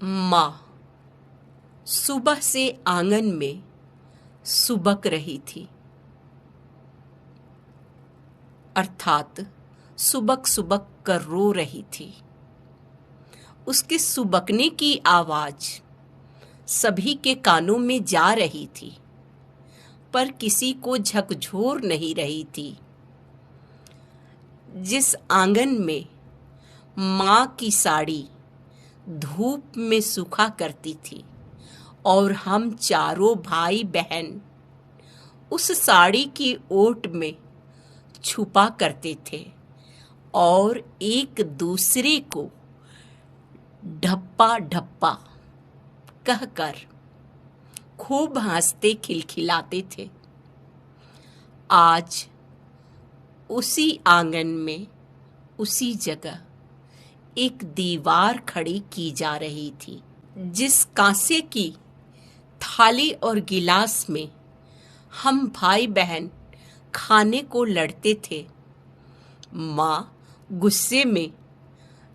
माँ सुबह से आंगन में सुबक रही थी, अर्थात सुबक सुबक कर रो रही थी। उसके सुबकने की आवाज सभी के कानों में जा रही थी, पर किसी को झकझोर नहीं रही थी। जिस आंगन में माँ की साड़ी धूप में सूखा करती थी और हम चारों भाई बहन उस साड़ी की ओट में छुपा करते थे और एक दूसरे को ढप्पा ढप्पा कहकर खूब हंसते खिलखिलाते थे। आज उसी आंगन में उसी जगह एक दीवार खड़ी की जा रही थी। जिस कांसे की थाली और गिलास में हम भाई बहन खाने को लड़ते थे, माँ गुस्से में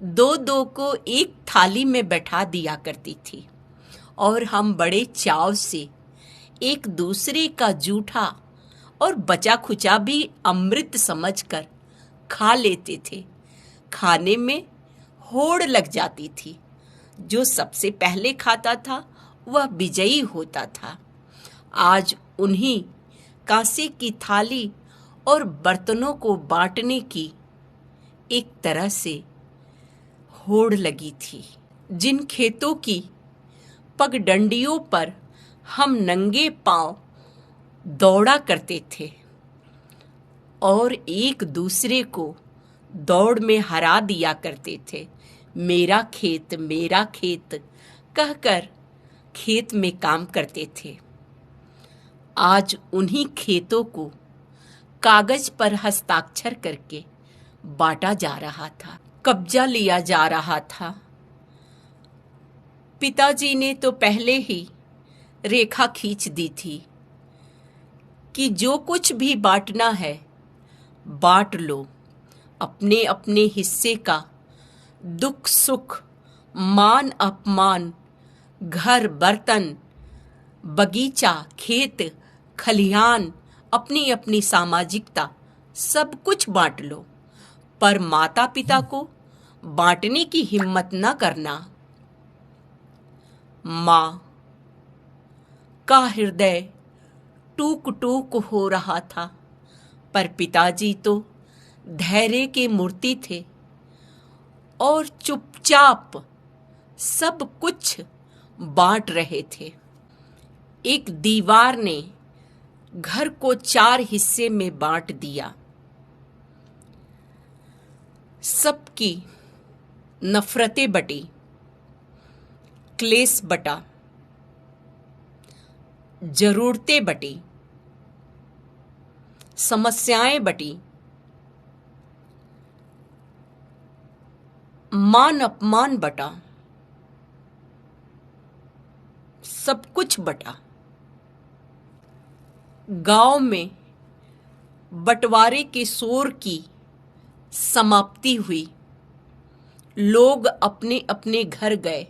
दो दो को एक थाली में बैठा दिया करती थी और हम बड़े चाव से एक दूसरे का जूठा और बचा खुचा भी अमृत समझकर खा लेते थे। खाने में होड़ लग जाती थी। जो सबसे पहले खाता था वह विजयी होता था। आज उन्हीं कांसे की थाली और बर्तनों को बांटने की एक तरह से होड़ लगी थी। जिन खेतों की पगडंडियों पर हम नंगे पांव दौड़ा करते थे और एक दूसरे को दौड़ में हरा दिया करते थे, मेरा खेत कहकर खेत में काम करते थे, आज उन्हीं खेतों को कागज पर हस्ताक्षर करके बांटा जा रहा था, कब्जा लिया जा रहा था। पिताजी ने तो पहले ही रेखा खींच दी थी कि जो कुछ भी बांटना है बांट लो। अपने अपने हिस्से का दुख सुख, मान अपमान, घर बर्तन, बगीचा, खेत खलिहान, अपनी अपनी सामाजिकता सब कुछ बांट लो, पर माता पिता को बांटने की हिम्मत न करना। माँ का हृदय टूक टूक हो रहा था, पर पिताजी तो धैर्य के मूर्ति थे और चुपचाप सब कुछ बांट रहे थे। एक दीवार ने घर को 4 हिस्से में बांट दिया। सबकी नफरतें बटी, क्लेश बटा, जरूरतें बटी, समस्याएं बटी, मान अपमान बटा, सब कुछ बटा। गांव में बंटवारे के शोर की समाप्ति हुई। लोग अपने अपने घर गए।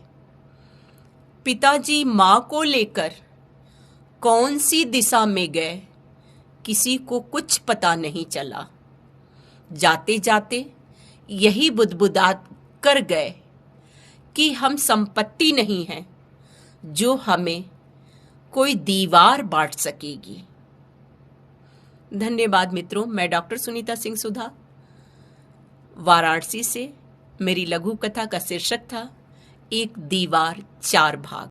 पिताजी माँ को लेकर कौन सी दिशा में गए, किसी को कुछ पता नहीं चला। जाते जाते यही बुदबुदा कर गए कि हम संपत्ति नहीं हैं जो हमें कोई दीवार बांट सकेगी। धन्यवाद मित्रों। मैं डॉक्टर सुनीता सिंह सुधा, वाराणसी से। मेरी लघु कथा का शीर्षक था एक दीवार 4 भाग।